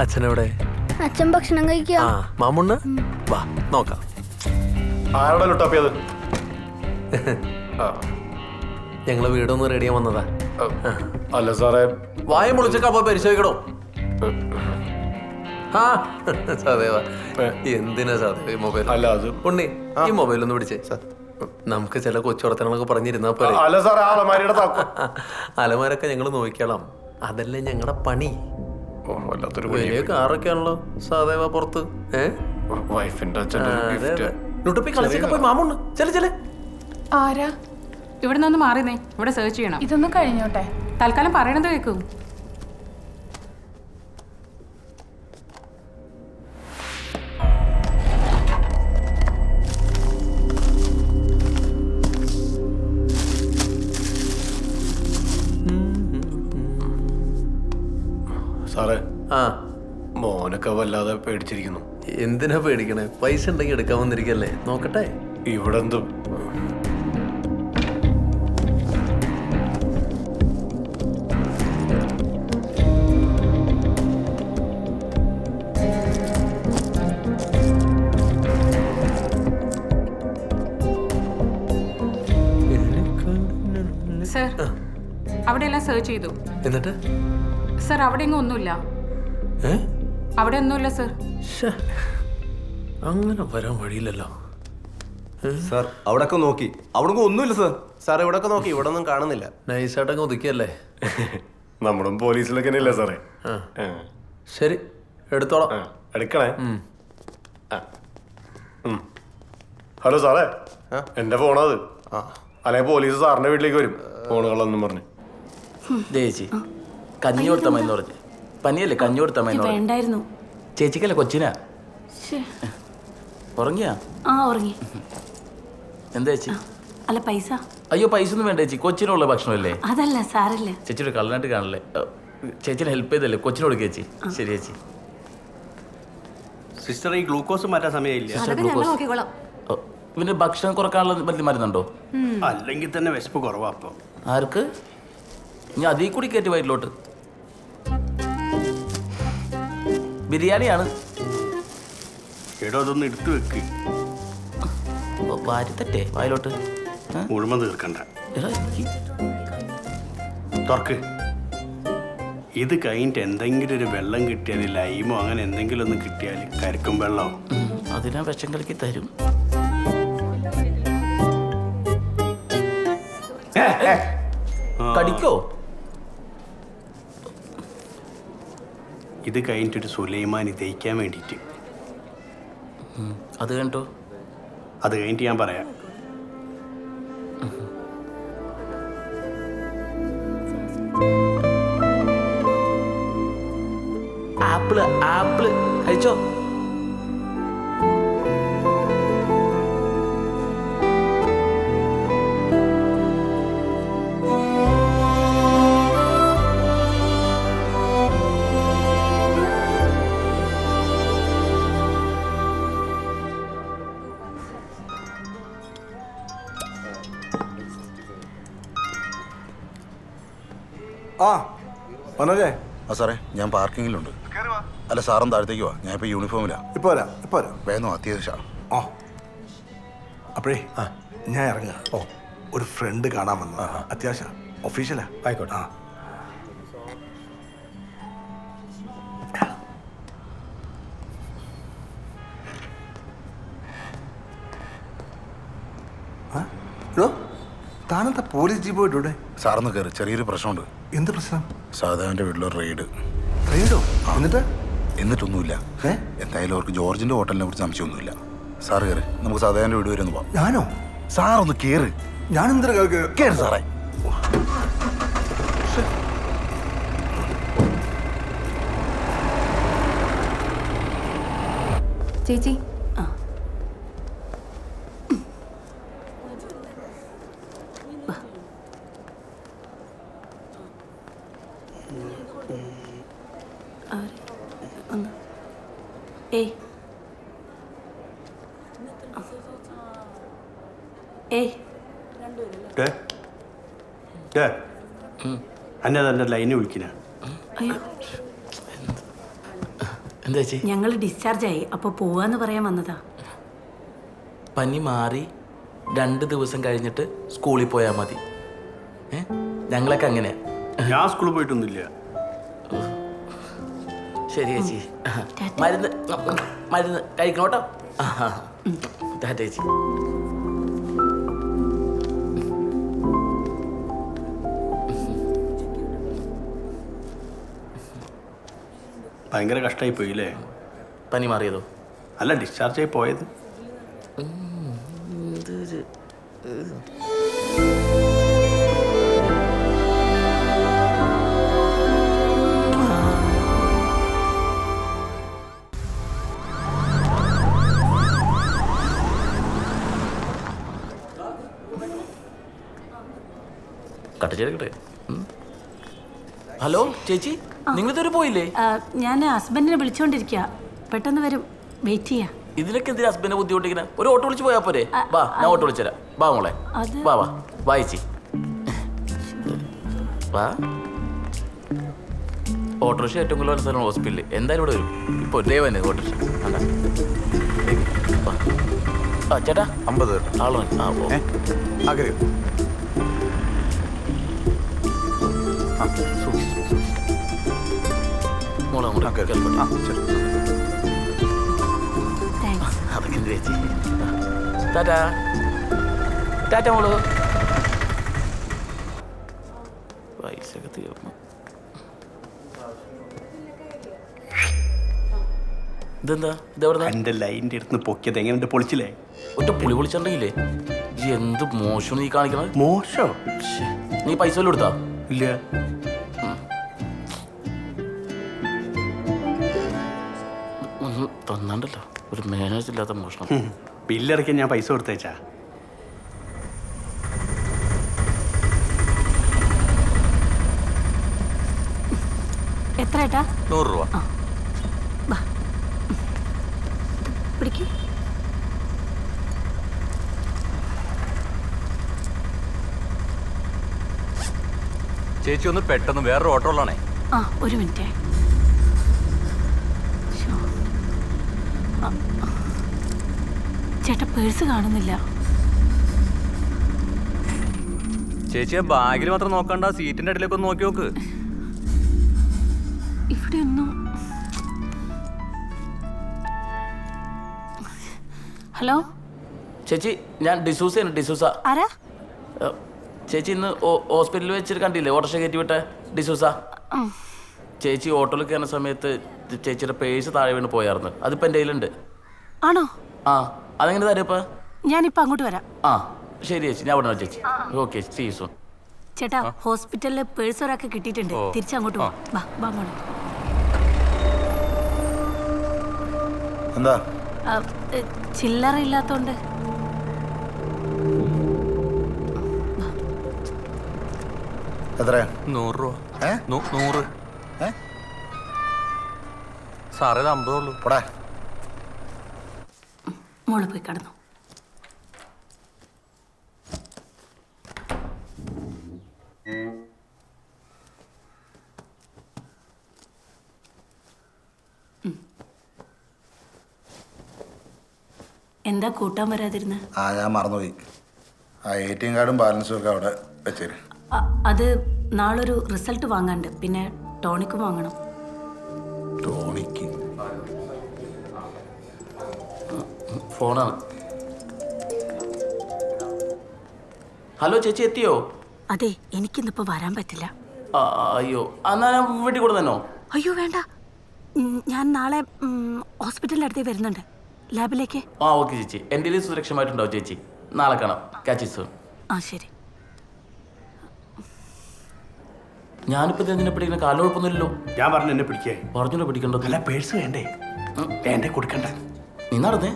അച്ഛനെവിടെ? അച്ഛൻ ഭക്ഷണം കഴിക്കുക. മാമുണ്ണ് വാ നോക്കാം. ആരോടെ ലുട്ടാപ്പിയത്? ഞങ്ങള് വീടൊന്ന് റെഡിയാൻ വന്നതാ. അല്ല സാറേ, വായ മുളിച്ചൊക്കെ അപ്പൊ പരിശോധിക്കണോ? ആ സദേവ, എന്തിനാ സാധേ മൊബൈൽ? അല്ല അത് ഉണ്ണി, ഈ മൊബൈൽ ഒന്ന് പിടിച്ചേ. നമുക്ക് ചില കൊച്ചുവർത്തനങ്ങളൊക്കെ പറഞ്ഞിരുന്നാ പോലെ. അല്ല സാറേ, അലമാരിയുടെ താക്കോ. അലമാരൊക്കെ ഞങ്ങൾ നോക്കിക്കോളാം, അതല്ലേ ഞങ്ങളുടെ പണി. വല്ലാത്തൊരു വലിയ കാറൊക്കെ ആണല്ലോ സാദേവ പുറത്ത്. വൈഫിന്റെ കളിച്ചൊക്കെ പോയി മാമുണ്ട്. ചെല ആരാ? ഇവിടെ നിന്ന് മാറിനേ, ഇവിടെ സെർച്ച് ചെയ്യണം. ഇതൊന്നും കഴിഞ്ഞോട്ടെ, തൽക്കാലം പറയണത് കേൾക്കൂ. സാറേ, മോനൊക്കെ വല്ലാതെ പേടിച്ചിരിക്കുന്നു. എന്തിനാ പേടിക്കണേ? പൈസ ഉണ്ടെങ്കിൽ എടുക്കാൻ വന്നിരിക്കല്ലേ, നോക്കട്ടെ. ഇവിടെ എന്തും സർ, അവിടെയെല്ലാം സെർച്ച് ചെയ്തു. എന്നിട്ട് സർ, അവിടെ എങ്ങും ഒന്നുമില്ല. അവിടെ ഒന്നുമില്ല സർ. അങ്ങനെ വരാൻ വഴിയില്ലല്ലോ. സാർ അവിടെയൊക്കെ നോക്കി, അവിടെ ഒന്നുമില്ല സാർ. സാർ ഇവിടെയൊക്കെ നോക്കി, ഇവിടെ ഒന്നും കാണുന്നില്ല. നൈസായിട്ടൊക്കെ ഒതുക്കിയല്ലേ? നമ്മളും പോലീസിലൊക്കെ അല്ലേ സാറേ? ശരി, എടുത്തോളാം. എടുക്കണേ. ഹലോ സാറേ, എന്റെ ഫോണത്. അല്ലെങ്കിൽ പോലീസ് സാറിന്റെ വീട്ടിലേക്ക് വരും ഫോണുകളെന്നും പറഞ്ഞു. ചേച്ചി കഞ്ഞി കൊടുത്തമ്മന്ന് പറഞ്ഞു. പനിയല്ലേ, കഞ്ഞി കൊടുത്തമ്മന്ന് വേണ്ടായിരുന്നു. ചേച്ചിക്കല്ലേ കൊച്ചിനാ? ഉറങ്ങിയാ? ആ ഉറങ്ങി. എന്താ ചേച്ചി? അല്ല പൈസ. അയ്യോ പൈസ ഒന്നും വേണ്ട ചേച്ചി, കൊച്ചിനുള്ള ഭക്ഷണമല്ലേ. അതല്ല സാരല്ല. ചേച്ചിയുടെ കള്ളനായിട്ട് കാണല്ലേ. ചേച്ചിനെ ഹെൽപ്പ് ചെയ്തല്ലേ, കൊച്ചിന് കൊടുക്കുക ചേച്ചി. ശരി ചേച്ചി. സിസ്റ്റർ, ഈ ഗ്ലൂക്കോസ് മാറ്റാൻ സമയമില്ല. ഇവന്റെ ഭക്ഷണം കുറക്കാനുള്ള വലിയ മരുന്നുണ്ടോ? അല്ലെങ്കിൽ തന്നെ വിശപ്പ് കുറവാ. അപ്പൊ ആർക്ക്? ഇനി അതീ കൂടി കയറ്റി വയറ്റിലോട്ട്. ബിരിയാണിയാണ്. എടോ അതൊന്ന് എടുത്തു വെക്ക്. വാരിത്തട്ടെ വായിലോട്ട്. മുഴുവൻ തീർക്കണ്ട, തുറക്ക്. ഇത് കഴിഞ്ഞിട്ട് എന്തെങ്കിലും ഒരു വെള്ളം കിട്ടിയാൽ, ലൈമോ അങ്ങനെ എന്തെങ്കിലും ഒന്ന് കിട്ടിയാൽ, കരിക്കും വെള്ളമോ, അതിനാ വിഷം കലക്കി തരും. കടിക്കോ? ഇത് കഴിഞ്ഞിട്ടൊരു സുലൈമാനി തേക്കാൻ വേണ്ടിയിട്ട്. അത് കണ്ടോ? അത് കഴിഞ്ഞിട്ട് ഞാൻ പറയാം. ആപ്പിള് ആപ്പിള് കഴിച്ചോ? മനോജേ. സാറേ, ഞാൻ പാർക്കിങ്ങിലുണ്ട്. അല്ല സാറും താഴത്തേക്ക് വാ, ഞാൻ ഇപ്പോൾ യൂണിഫോമിലാണ്. ഇപ്പൊ വരാം. വേഗം അത്യാവശ്യമാണ്. അപ്പോഴേ ഞാൻ ഇറങ്ങാം. ഒരു ഫ്രണ്ട് കാണാൻ വന്നു. അത്യാവശ്യം ഒഫീഷ്യലാ. ആയിക്കോട്ടെ. താനെന്താ പോലീസ് ജീപ്പ് പോയിട്ടൂടെ? സാറൊന്ന് കയറി, ചെറിയൊരു പ്രശ്നമുണ്ട്. എന്ത് പ്രശ്നം? സാധാവിൻ്റെ വീട്ടിലൊരു റെയ്ഡ്. റെയ്ഡോ? എന്നിട്ടൊന്നുമില്ല. എന്തായാലും അവർക്ക് ജോർജിൻ്റെ ഹോട്ടലിനെ കുറിച്ച് സംശയമൊന്നുമില്ല. സാറ് കയറി, നമുക്ക് സാധാവിൻ്റെ വീട് വരെ ഒന്ന് പോവാം. ഞാനോ? സാറൊന്ന് കയറി. ഞാനെന്താ കയറി സാറേ. ചേച്ചി അന്നെ തന്നെ ലൈന് വിളിക്കുന്ന. അയ്യോ എന്താ ചേച്ചി? ഞങ്ങൾ ഡിസ്ചാർജ് ആയി, അപ്പോൾ പോവാന്ന് പറയാൻ വന്നതാ. പനി മാറി 2 ദിവസം കഴിഞ്ഞിട്ട് സ്കൂളിൽ പോയാൽ മതി. ഞങ്ങളൊക്കെ അങ്ങനെയാ. ഞാൻ സ്കൂളിൽ പോയിട്ടൊന്നുമില്ല. ശരി ചേച്ചി. മരുന്ന് കഴിക്കണം കേട്ടോ. ചേച്ചി. ഭയങ്കര കഷ്ടമായി പോയില്ലേ? പനി മാറിയതോ? അല്ല, ഡിസ്ചാർജ് ആയി പോയത്. കട്ടച്ചേരക്കട്ടെ. ഹലോ ചേച്ചി, നിങ്ങൾ ഇതുവരെ പോയില്ലേ? ഞാൻ ഹസ്ബൻഡിനെ വിളിച്ചോണ്ടിരിക്കുക, പെട്ടെന്ന് വരും, വെയിറ്റ് ചെയ്യാ. ഇതിലൊക്കെ എന്തിനാ ഹസ്ബൻഡിനെ ബുദ്ധിമുട്ടിക്കണേ? ഒരു ഓട്ടോ വിളിച്ച് പോയാ പോരെ? വാ, ഞാൻ ഓട്ടോ വിളിച്ചുതരാം. വാ മോളെ, വാ വാ വാ ചേച്ചി, വാ. ഓട്ടോറിക്ഷ ഏറ്റവും കൂടുതൽ സ്ഥലം ഹോസ്പിറ്റലിൽ. എന്തായാലും ഇവിടെ വരും. ഇപ്പോൾ ഡേ തന്നെ ഓട്ടോറിക്ഷ. ആ ചേട്ടാ, 50 ആളോ? ആ ഓ, ആഗ്രഹം. മോളെ അങ്ങോട്ട് കേൾക്കട്ടെ. അതൊക്കെ എന്ത് ചേച്ചി? ടാറ്റാ ടാറ്റ മോള്. പൈസ ഒക്കെ തീർന്നു. ഇതെന്താ? ഇതെവിടുന്നാ? എൻ്റെ ലൈൻ്റെ അടുത്ത് പൊക്കിയത് എങ്ങനെ പൊളിച്ചില്ലേ? ഒറ്റ പുളി പൊളിച്ചിട്ടുണ്ടെങ്കിലേ എന്ത് മോശം നീ കാണിക്കണത്. മോശോ? നീ പൈസ വല്ലതും എടുത്താ? ഇല്ല. ഒന്നും തന്നാണ്ടല്ലോ, ഒരു മാനേജ് ഇല്ലാത്ത മോഷണം. ബില്ലടയ്ക്കാൻ ഞാൻ പൈസ കൊടുത്തേച്ചാ. എത്ര ഏട്ടാ? 100 രൂപ. പിടിക്ക്. ചേച്ചി ഒന്ന് പെട്ടെന്ന് വേറൊരു ഓട്ടോ ഉള്ളതാണേ. ആ, ഒരു മിനിറ്റ്. ചേട്ടാ, പേഴ്സ് കാണുന്നില്ല. ചേച്ചിയെ ബാഗിൽ മാത്രം നോക്കണ്ട, സീറ്റിന്റെ അടിയിലേക്ക് ഒന്ന് നോക്കി നോക്ക്. ഇവിടെ ഒന്നും. ഹലോ ചേച്ചി, ഞാൻ ഡിസൂസയാണ്. ഡിസൂസ. ആരാ? ചേച്ചി ഇന്ന് ഹോസ്പിറ്റലിൽ വെച്ചിട്ട് കണ്ടില്ലേ ഓട്ടോറിക്ഷ കയറ്റി വിട്ട ഡിസൂസ? ചേച്ചി ഓട്ടോയിൽ കയറുന്ന സമയത്ത് ചേച്ചിയുടെ പേഴ്സ് താഴെ വീണ് പോയായിരുന്നു. അതിപ്പോൾ എൻ്റെ കയ്യിലുണ്ട്. ആണോ? ആ, അതെങ്ങനെ തരാം ഇപ്പം? ഞാനിപ്പോൾ അങ്ങോട്ട് വരാം. ആ ശരി ചേച്ചി, ഞാൻ അവിടെ ചേച്ചി. Okay, see you soon. ചേട്ടാ, ഹോസ്പിറ്റലിൽ പേഴ്സ് ഒരാൾക്ക് കിട്ടിയിട്ടുണ്ട്. തിരിച്ചങ്ങോട്ട് പോവാം. വാ മോളെ. എന്താ? ചില്ലറ ഇല്ലാത്തോണ്ട്. എത്രയാ? 100 രൂപ. 100. സാറേ, 50 ഉള്ളൂ. പോടാ. മോള് പോയി കടന്നു. എന്താ കൂട്ടാൻ വരാതിരുന്ന? ഞാൻ മറന്നുപോയി. ആ ATM കാർഡും ബാലൻസും ഒക്കെ അവിടെ വെച്ചേര്. അത് നാളൊരു റിസൾട്ട് വാങ്ങാണ്ട്, പിന്നെ ടോണിക്കും വാങ്ങണം. ടോണിക്ക് ഫോണാണ്. ഹലോ ചേച്ചി, എത്തിയോ? അതെ, എനിക്കിന്നിപ്പോൾ വരാൻ പറ്റില്ല. അയ്യോ, എന്നാ ഞാൻ വീട്ടിൽ കൂടെ തന്നോ? അയ്യോ വേണ്ട, ഞാൻ നാളെ ഹോസ്പിറ്റലിൻ്റെ അടുത്തേ വരുന്നുണ്ട്, ലാബിലേക്ക്. ആ ഓക്കെ ചേച്ചി, എൻ്റെ സുരക്ഷമായിട്ടുണ്ടാവും ചേച്ചി. നാളെ കാണാം. കാച്ച് സൂൺ. ആ ശരി. ഞാനിപ്പോൾ ഇതിനെ പിടിക്കുന്ന കാലുകുഴപ്പമൊന്നുമില്ലല്ലോ. ഞാൻ പറഞ്ഞു എന്നെ പിടിക്കേ. പറഞ്ഞല്ലോ പിടിക്കണ്ടോ? അല്ല, പേഴ്സ് വേണ്ടേ? വേണ്ടേ, കൊടുക്കണ്ട. നീ നടന്നേ.